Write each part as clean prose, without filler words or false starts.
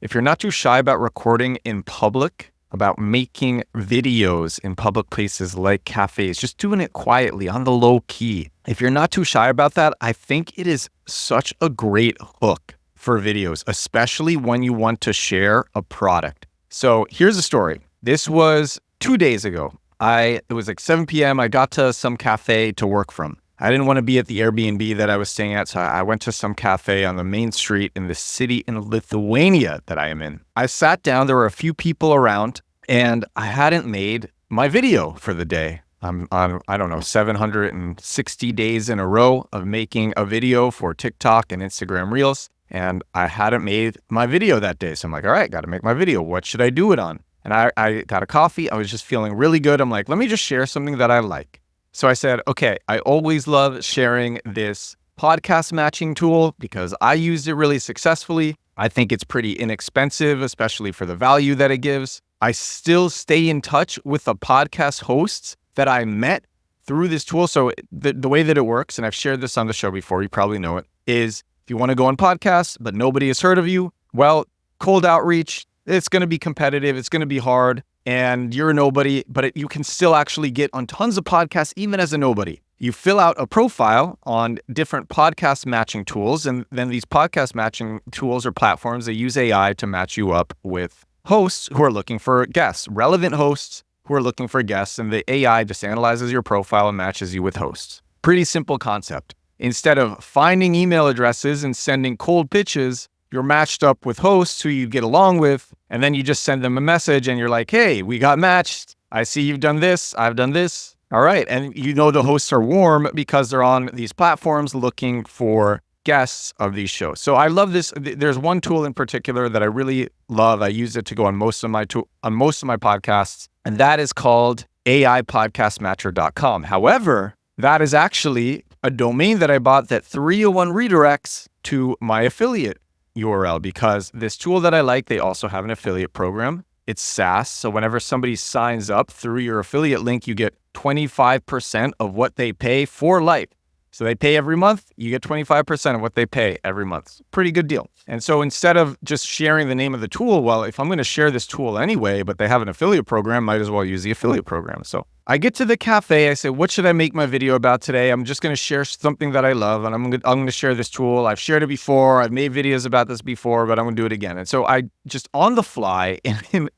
if you're not too shy about recording in public, about making videos in public places like cafes, just doing it quietly on the low key. If you're not too shy about that, I think it is such a great hook for videos, especially when you want to share a product. So here's a story. This was 2 days ago. It was like 7 p.m. I got to some cafe to work from. I didn't want to be at the Airbnb that I was staying at, so I went to some cafe on the main street in the city in Lithuania that I am in. I sat down, there were a few people around, and I hadn't made my video for the day. I'm on, 760 days in a row of making a video for TikTok and Instagram Reels, and I hadn't made my video that day. So I'm like, all right, got to make my video. What should I do it on? And I got a coffee. I was just feeling really good. I'm like, let me just share something that I like. So I said, okay, I always love sharing this podcast matching tool because I used it really successfully. I think it's pretty inexpensive, especially for the value that it gives. I still stay in touch with the podcast hosts that I met through this tool. So the way that it works, and I've shared this on the show before, you probably know it, is if you want to go on podcasts, but nobody has heard of you, well, cold outreach, it's going to be competitive. It's going to be hard. And you're a nobody, but you can still actually get on tons of podcasts, even as a nobody. You fill out a profile on different podcast matching tools, and then these podcast matching tools or platforms, they use AI to match you up with hosts who are looking for guests, relevant hosts who are looking for guests, and the AI just analyzes your profile and matches you with hosts. Pretty simple concept. Instead of finding email addresses and sending cold pitches, you're matched up with hosts who you get along with, and then you just send them a message and you're like, hey, we got matched. I see you've done this. I've done this. All right. And you know the hosts are warm because they're on these platforms looking for guests of these shows. So I love this. There's one tool in particular that I really love. I use it to go on most of my podcasts, and that is called AIPodcastMatcher.com. However, that is actually a domain that I bought that 301 redirects to my affiliate URL, because this tool that I like, they also have an affiliate program. It's SaaS. So whenever somebody signs up through your affiliate link, you get 25% of what they pay for life. So they pay every month, you get 25% of what they pay every month. Pretty good deal. And so instead of just sharing the name of the tool, well, if I'm going to share this tool anyway, but they have an affiliate program, might as well use the affiliate program. So I get to the cafe, I say, what should I make my video about today? I'm just going to share something that I love, and I'm going to share this tool. I've shared it before. I've made videos about this before, but I'm going to do it again. And so I just on the fly, in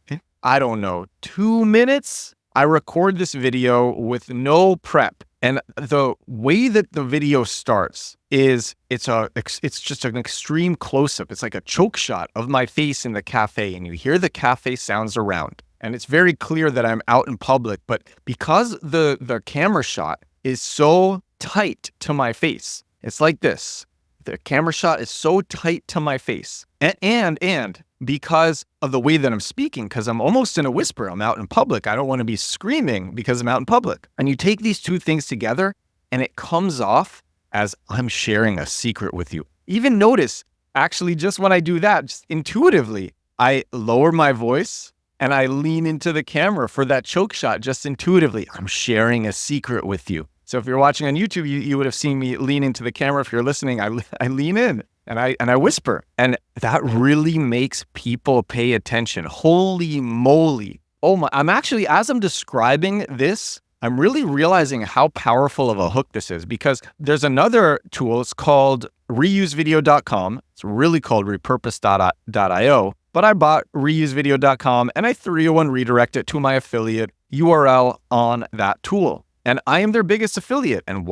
I don't know, 2 minutes, I record this video with no prep. And the way that the video starts is it's just an extreme close-up. It's like a choke shot of my face in the cafe, and you hear the cafe sounds around. And it's very clear that I'm out in public, but because the camera shot is so tight to my face, it's like this. The camera shot is so tight to my face. And because of the way that I'm speaking, because I'm almost in a whisper, I'm out in public. I don't want to be screaming because I'm out in public. And you take these two things together and it comes off as I'm sharing a secret with you. Even notice, actually, just when I do that, just intuitively, I lower my voice and I lean into the camera for that choke shot, just intuitively. I'm sharing a secret with you. So if you're watching on YouTube, you would have seen me lean into the camera. If you're listening, I lean in and I whisper. And that really makes people pay attention. Holy moly. Oh my, I'm actually, as I'm describing this, I'm really realizing how powerful of a hook this is, because there's another tool. It's called reusevideo.com. It's really called repurpose.io. But I bought reusevideo.com and I 301 redirect it to my affiliate URL on that tool. And I am their biggest affiliate, and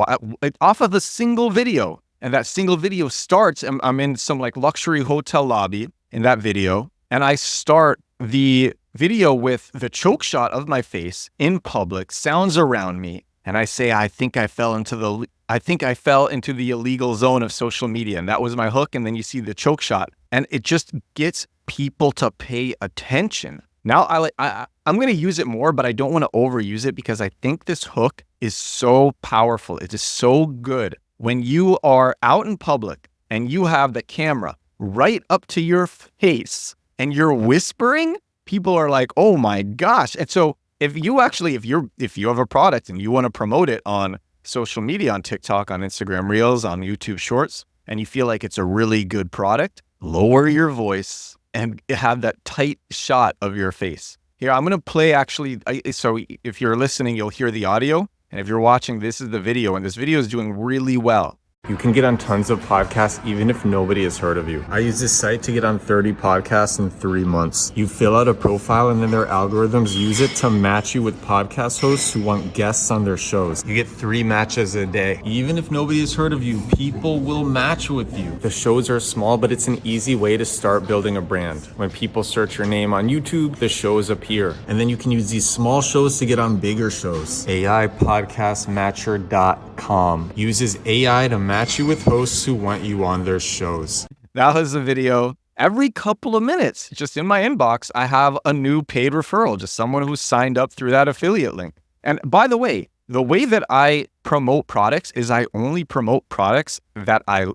off of a single video. And that single video starts, I'm in some like luxury hotel lobby in that video. And I start the video with the choke shot of my face in public, sounds around me. And I say, I think I fell into the illegal zone of social media. And that was my hook. And then you see the choke shot, and it just gets people to pay attention. Now I'm going to use it more, but I don't want to overuse it because I think this hook is so powerful. It is so good. When you are out in public and you have the camera right up to your face and you're whispering, people are like, oh my gosh. And so if you have a product and you want to promote it on social media, on TikTok, on Instagram Reels, on YouTube Shorts, and you feel like it's a really good product, lower your voice and have that tight shot of your face. Here, I'm going to play actually. So if you're listening, you'll hear the audio. And if you're watching, this is the video. And this video is doing really well. You can get on tons of podcasts even if nobody has heard of you. I use this site to get on 30 podcasts in 3 months. You fill out a profile and then their algorithms use it to match you with podcast hosts who want guests on their shows. You get 3 matches a day. Even if nobody has heard of you, people will match with you. The shows are small, but it's an easy way to start building a brand. When people search your name on YouTube, the shows appear. And then you can use these small shows to get on bigger shows. AIPodcastMatcher.com uses AI to match you with hosts who want you on their shows. That was the video. Every couple of minutes, just in my inbox, I have a new paid referral, just someone who's signed up through that affiliate link. And by the way that I promote products is I only promote products that I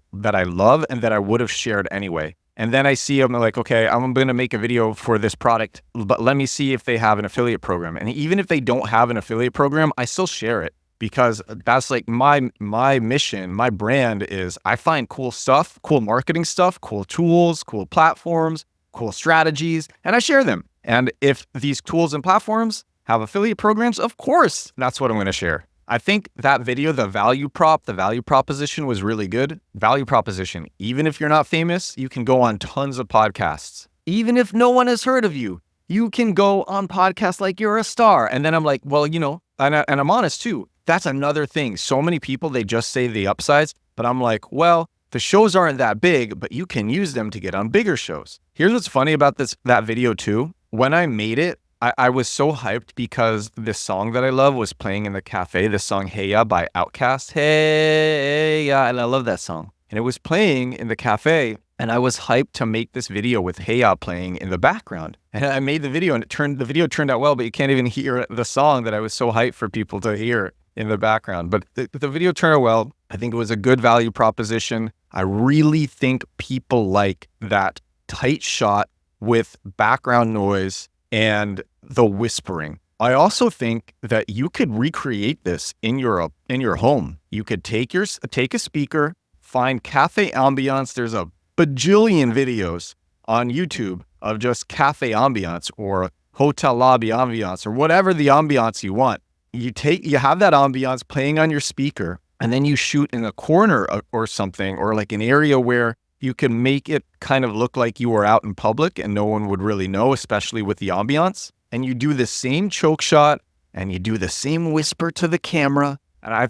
love and that I would have shared anyway. And then I see them like, okay, I'm going to make a video for this product, but let me see if they have an affiliate program. And even if they don't have an affiliate program, I still share it. Because that's like my mission, my brand is I find cool stuff, cool marketing stuff, cool tools, cool platforms, cool strategies, and I share them. And if these tools and platforms have affiliate programs, of course, that's what I'm going to share. I think that video, the value proposition was really good. Value proposition, even if you're not famous, you can go on tons of podcasts. Even if no one has heard of you, you can go on podcasts like you're a star. And then I'm like, well, and I'm honest too. That's another thing. So many people, they just say the upsides, but I'm like, well, the shows aren't that big, but you can use them to get on bigger shows. Here's what's funny about that video too. When I made it, I was so hyped because this song that I love was playing in the cafe, this song Hey Ya by Outkast. Hey Ya, and I love that song. And it was playing in the cafe, and I was hyped to make this video with Hey Ya playing in the background. And I made the video, and the video turned out well, but you can't even hear the song that I was so hyped for people to hear in the background. But the video turned out well. I think it was a good value proposition. I really think people like that tight shot with background noise and the whispering. I also think that you could recreate this in your home. You could take a speaker, find cafe ambiance. There's a bajillion videos on YouTube of just cafe ambiance or hotel lobby ambiance or whatever the ambiance you want. You have that ambiance playing on your speaker, and then you shoot in a corner or something, or like an area where you can make it kind of look like you were out in public and no one would really know, especially with the ambiance. And you do the same choke shot and you do the same whisper to the camera. And I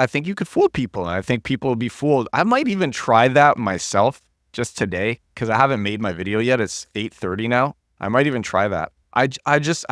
think you could fool people, and I think people will be fooled. I might even try that myself just today because I haven't made my video yet. It's 8:30 now. I might even try that. I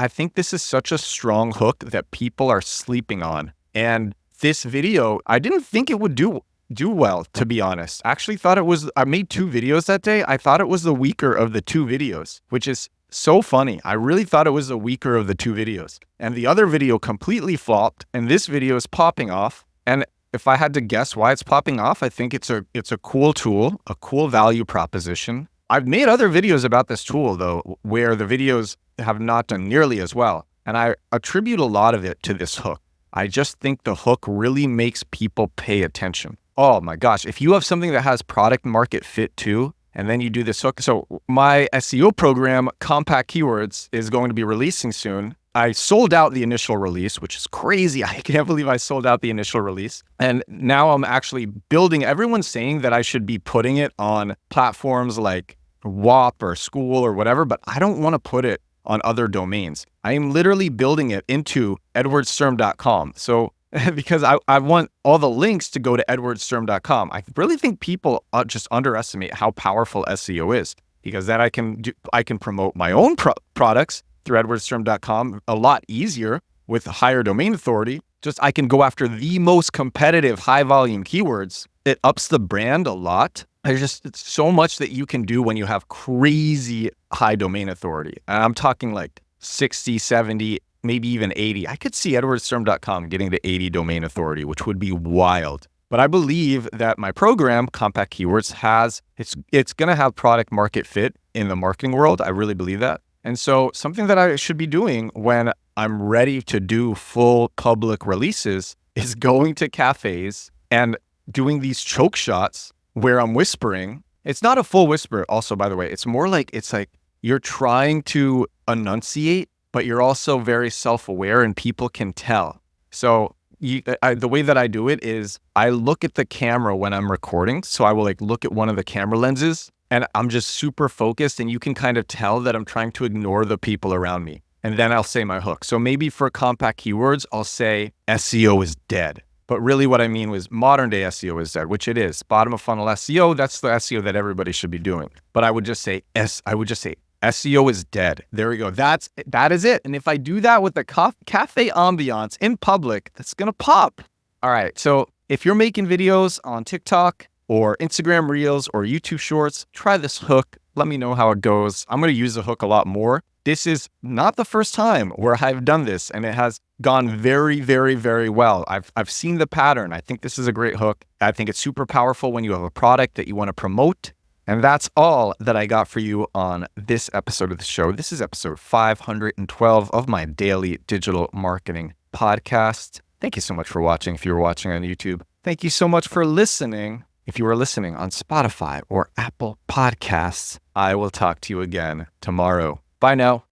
think this is such a strong hook that people are sleeping on. And this video, I didn't think it would do well, to be honest. I actually thought I made 2 videos that day. I thought it was the weaker of the 2 videos, which is so funny. I really thought it was the weaker of the 2 videos. And the other video completely flopped, and this video is popping off. And if I had to guess why it's popping off, I think it's a cool tool, a cool value proposition. I've made other videos about this tool, though, where the videos have not done nearly as well. And I attribute a lot of it to this hook. I just think the hook really makes people pay attention. Oh my gosh, if you have something that has product market fit too, and then you do this hook. So my SEO program, Compact Keywords, is going to be releasing soon. I sold out the initial release, which is crazy. I can't believe I sold out the initial release. And now I'm actually building, everyone's saying that I should be putting it on platforms like WAP or School or whatever, but I don't want to put it on other domains. I am literally building it into edwardsturm.com. So because I want all the links to go to edwardsturm.com. I really think people just underestimate how powerful SEO is, because then I can promote my own products through edwardsturm.com a lot easier with higher domain authority. Just I can go after the most competitive high volume keywords. It ups the brand a lot. It's so much that you can do when you have crazy high domain authority. And I'm talking like 60, 70, maybe even 80. I could see edwardsturm.com getting to 80 domain authority, which would be wild. But I believe that my program, Compact Keywords, it's going to have product market fit in the marketing world. I really believe that. And so something that I should be doing when I'm ready to do full public releases is going to cafes and doing these choke shots where I'm whispering It's not a full whisper, also, by the way. It's more like, it's like you're trying to enunciate, but you're also very self-aware and people can tell. So the way that I do it is I look at the camera when I'm recording. So I will like look at one of the camera lenses and I'm just super focused, and you can kind of tell that I'm trying to ignore the people around me. And then I'll say my hook. So maybe for compact keywords, I'll say SEO is dead. But really what I mean was modern day SEO is dead, which it is. Bottom of funnel SEO, that's the SEO that everybody should be doing. But I would just say SEO is dead. There we go. That is it. And if I do that with the cafe ambiance in public, that's going to pop. All right. So if you're making videos on TikTok or Instagram Reels or YouTube Shorts, try this hook. Let me know how it goes. I'm going to use the hook a lot more. This is not the first time where I've done this, and it has gone very, very, very well. I've seen the pattern. I think this is a great hook. I think it's super powerful when you have a product that you want to promote. And that's all that I got for you on this episode of the show. This is episode 512 of my daily digital marketing podcast. Thank you so much for watching if you were watching on YouTube. Thank you so much for listening. If you are listening on Spotify or Apple Podcasts, I will talk to you again tomorrow. Bye now.